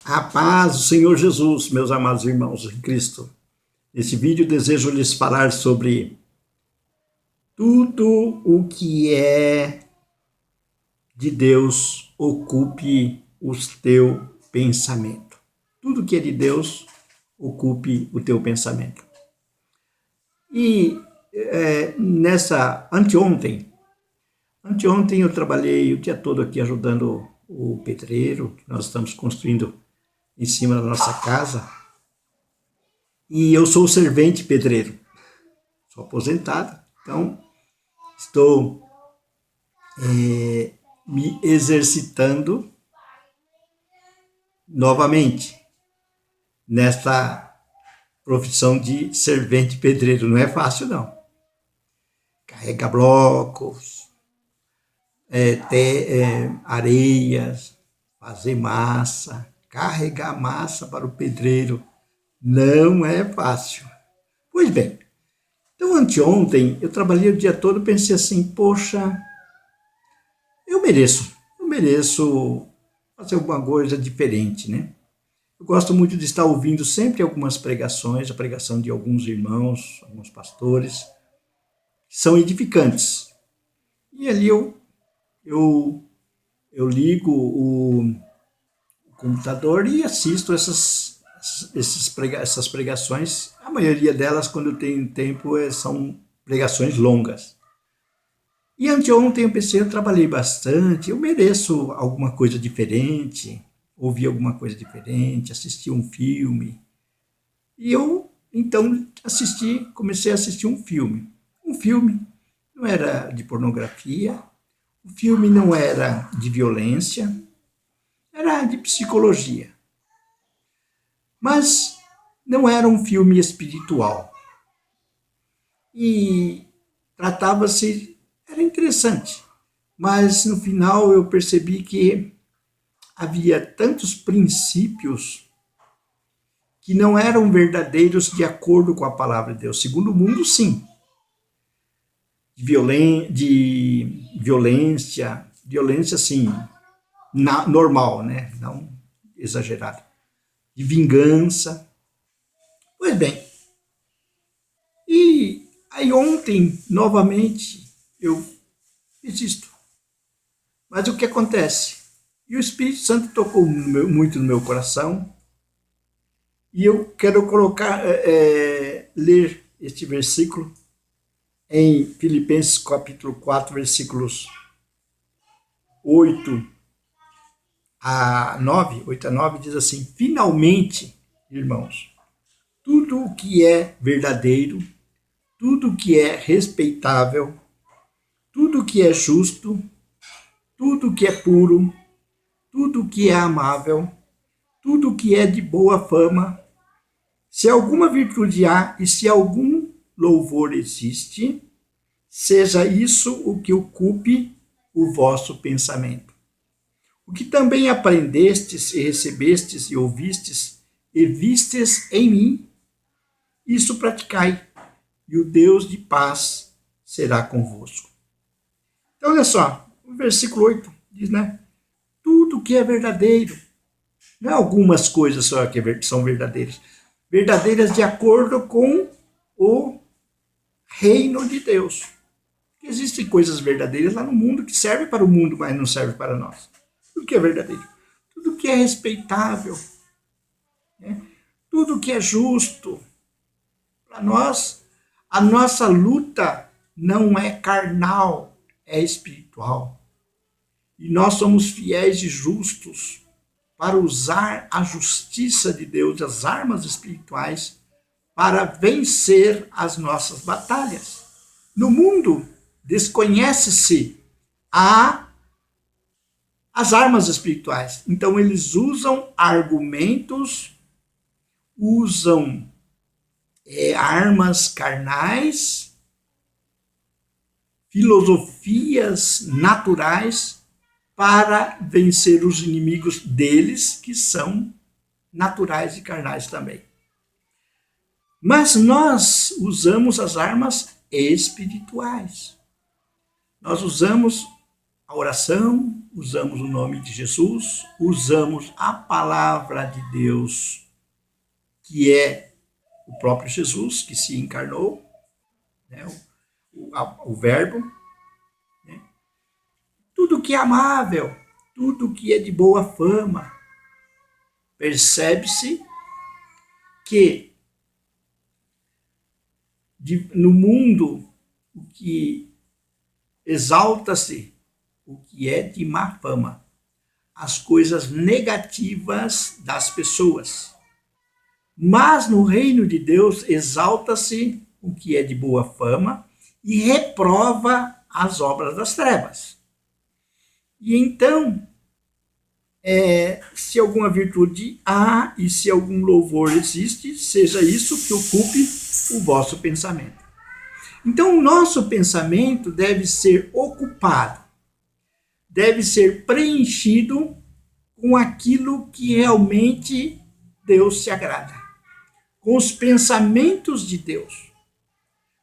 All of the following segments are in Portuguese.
A paz do Senhor Jesus, meus amados irmãos em Cristo. Nesse vídeo desejo lhes falar sobre tudo o que é de Deus ocupe o teu pensamento. Tudo que é de Deus ocupe o teu pensamento. E anteontem eu trabalhei o dia todo aqui ajudando o pedreiro, que nós estamos construindo em cima da nossa casa. E eu sou servente pedreiro, sou aposentado, então estou me exercitando novamente nesta profissão de servente pedreiro. Não é fácil, não. Carrega blocos, areias, fazer massa, carregar massa para o pedreiro não é fácil. Pois bem, então anteontem eu trabalhei o dia todo e pensei assim, poxa, eu mereço fazer alguma coisa diferente, né? Eu gosto muito de estar ouvindo sempre algumas pregações, a pregação de alguns irmãos, alguns pastores, que são edificantes. E ali eu ligo o computador e assisto essas pregações. A maioria delas, quando eu tenho tempo, são pregações longas. E anteontem eu pensei, eu trabalhei bastante, eu mereço alguma coisa diferente, ouvir alguma coisa diferente, assistir um filme. E eu, então, comecei a assistir um filme. Um filme não era de pornografia, o filme não era de violência, era de psicologia. Mas não era um filme espiritual. E era interessante. Mas no final eu percebi que havia tantos princípios que não eram verdadeiros de acordo com a palavra de Deus. Segundo o mundo, sim. De violência, sim, normal, né? Não exagerada. De vingança. Pois bem, e aí ontem, novamente, eu fiz isto. Mas o que acontece? E o Espírito Santo tocou muito no meu coração, e eu quero ler este versículo em Filipenses capítulo 4, versículos 8 a 9, diz assim: finalmente, irmãos, tudo o que é verdadeiro, tudo o que é respeitável, tudo o que é justo, tudo o que é puro, tudo o que é amável, tudo o que é de boa fama, se alguma virtude há e se algum louvor existe, seja isso o que ocupe o vosso pensamento. O que também aprendestes e recebestes e ouvistes e vistes em mim, isso praticai, e o Deus de paz será convosco. Então, olha só, o versículo 8 diz, né? Tudo que é verdadeiro. Não é algumas coisas só que são verdadeiras. Verdadeiras de acordo com o reino de Deus. Existem coisas verdadeiras lá no mundo que servem para o mundo, mas não servem para nós. Tudo que é verdadeiro. Tudo que é respeitável. Né? Tudo que é justo. Para nós, a nossa luta não é carnal, é espiritual. E nós somos fiéis e justos para usar a justiça de Deus, as armas espirituais, para vencer as nossas batalhas. No mundo, desconhece-se as armas espirituais. Então, eles usam argumentos, usam armas carnais, filosofias naturais para vencer os inimigos deles, que são naturais e carnais também. Mas nós usamos as armas espirituais. Nós usamos a oração, usamos o nome de Jesus, usamos a palavra de Deus, que é o próprio Jesus, que se encarnou, né? o Verbo, né? Tudo que é amável, tudo que é de boa fama, percebe-se que no mundo o que exalta-se, o que é de má fama, as coisas negativas das pessoas. Mas no reino de Deus exalta-se o que é de boa fama e reprova as obras das trevas. E então, se alguma virtude há e se algum louvor existe, seja isso que ocupe o vosso pensamento. Então, o nosso pensamento deve ser ocupado, deve ser preenchido com aquilo que realmente Deus se agrada, com os pensamentos de Deus,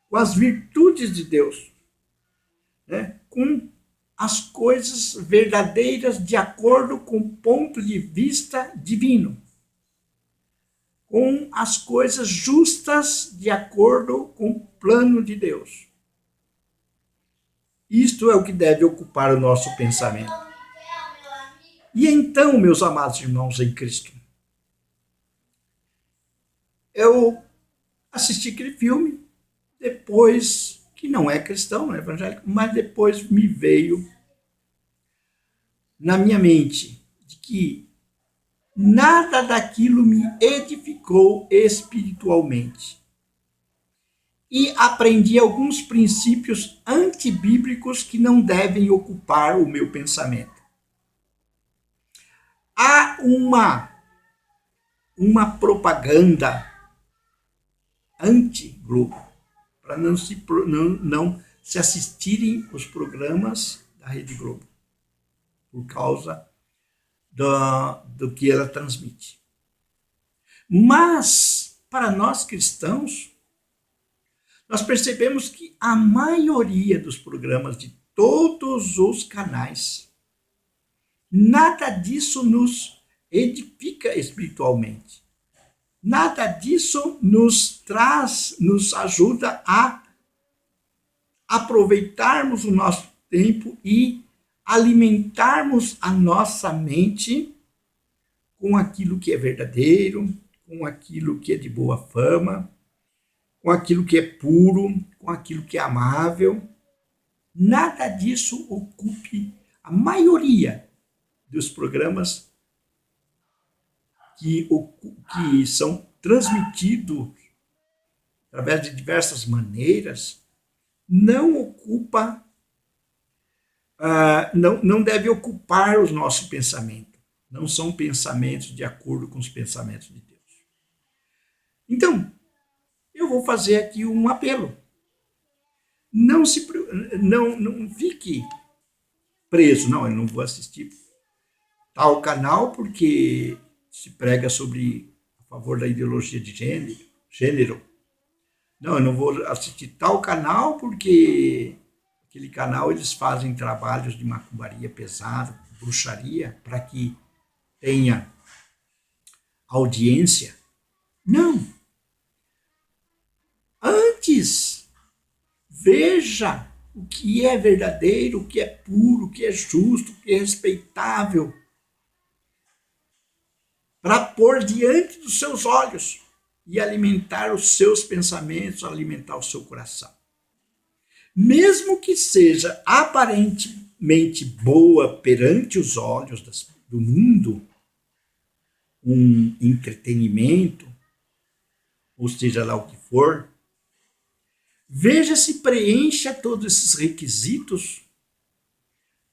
com as virtudes de Deus, né? Com as coisas verdadeiras de acordo com o ponto de vista divino, com as coisas justas de acordo com o plano de Deus. Isto é o que deve ocupar o nosso pensamento. E então, meus amados irmãos em Cristo, eu assisti aquele filme, depois, que não é cristão, não é evangélico, mas depois me veio na minha mente de que nada daquilo me edificou espiritualmente. E aprendi alguns princípios antibíblicos que não devem ocupar o meu pensamento. Há uma propaganda anti-Globo, para não se assistirem os programas da Rede Globo, por causa do que ela transmite. Mas, para nós cristãos, nós percebemos que a maioria dos programas de todos os canais, nada disso nos edifica espiritualmente. Nada disso nos ajuda a aproveitarmos o nosso tempo e alimentarmos a nossa mente com aquilo que é verdadeiro, com aquilo que é de boa fama, com aquilo que é puro, com aquilo que é amável. Nada disso ocupe a maioria dos programas que são transmitidos através de diversas maneiras, não ocupa, não deve ocupar o nosso pensamento. Não são pensamentos de acordo com os pensamentos de Deus. Então, eu vou fazer aqui um apelo. Não fique preso. Não, eu não vou assistir tal canal porque se prega sobre a favor da ideologia de gênero. Não, eu não vou assistir tal canal porque aquele canal eles fazem trabalhos de macumbaria pesada, bruxaria, para que tenha audiência. Não. Antes, veja o que é verdadeiro, o que é puro, o que é justo, o que é respeitável, para pôr diante dos seus olhos e alimentar os seus pensamentos, alimentar o seu coração. Mesmo que seja aparentemente boa perante os olhos do mundo, um entretenimento, ou seja lá o que for, veja se preencha todos esses requisitos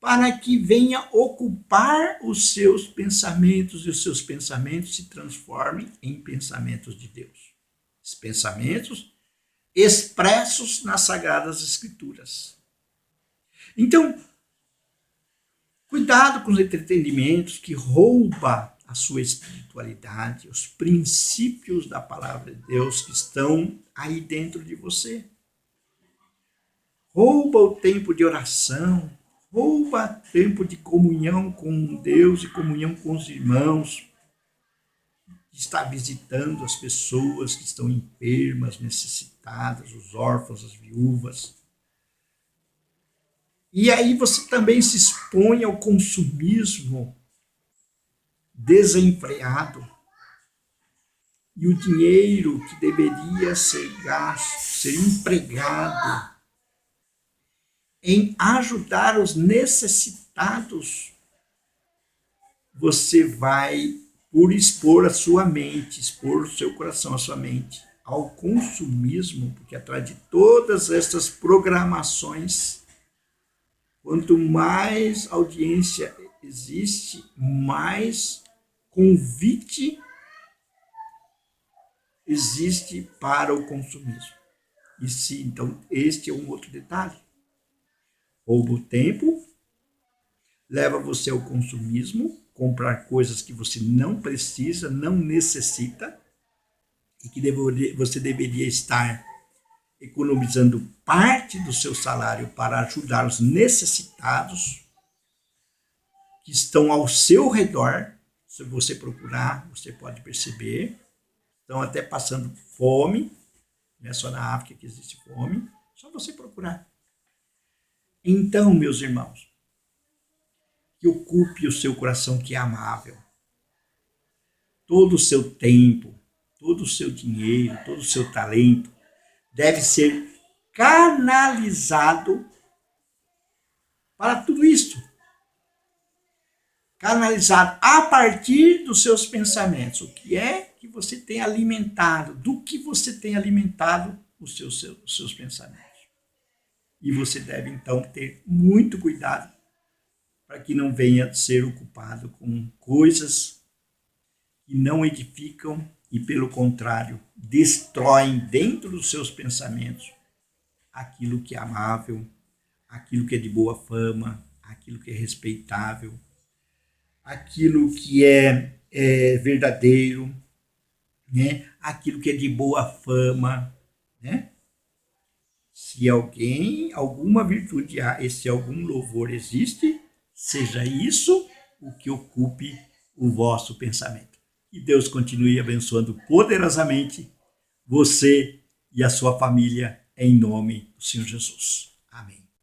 para que venha ocupar os seus pensamentos e os seus pensamentos se transformem em pensamentos de Deus. Os pensamentos expressos nas Sagradas Escrituras. Então, cuidado com os entretenimentos que roubam a sua espiritualidade, os princípios da palavra de Deus que estão aí dentro de você. Rouba o tempo de oração, rouba tempo de comunhão com Deus e comunhão com os irmãos, está visitando as pessoas que estão enfermas, necessitadas, os órfãos, as viúvas. E aí você também se expõe ao consumismo desenfreado. E o dinheiro que deveria ser gasto, ser empregado em ajudar os necessitados, você vai, por expor a sua mente, expor o seu coração, a sua mente, ao consumismo, porque atrás de todas essas programações, quanto mais audiência existe, mais convite existe para o consumismo. E se então este é um outro detalhe. Rouba o tempo, leva você ao consumismo, comprar coisas que você não precisa, não necessita, e que você deveria estar economizando parte do seu salário para ajudar os necessitados que estão ao seu redor. Se você procurar, você pode perceber, estão até passando fome, não é só na África que existe fome, só você procurar. Então, meus irmãos, que ocupe o seu coração que é amável, todo o seu tempo, todo o seu dinheiro, todo o seu talento deve ser canalizado para tudo isso. Canalizado a partir dos seus pensamentos. O que é que você tem alimentado? Do que você tem alimentado os seus pensamentos? E você deve, então, ter muito cuidado para que não venha ser ocupado com coisas que não edificam e, pelo contrário, destroem dentro dos seus pensamentos aquilo que é amável, aquilo que é de boa fama, aquilo que é respeitável, aquilo que é verdadeiro, né? Aquilo que é de boa fama, né? Se alguma virtude há, e se algum louvor existe, seja isso o que ocupe o vosso pensamento. Que Deus continue abençoando poderosamente você e a sua família, em nome do Senhor Jesus. Amém.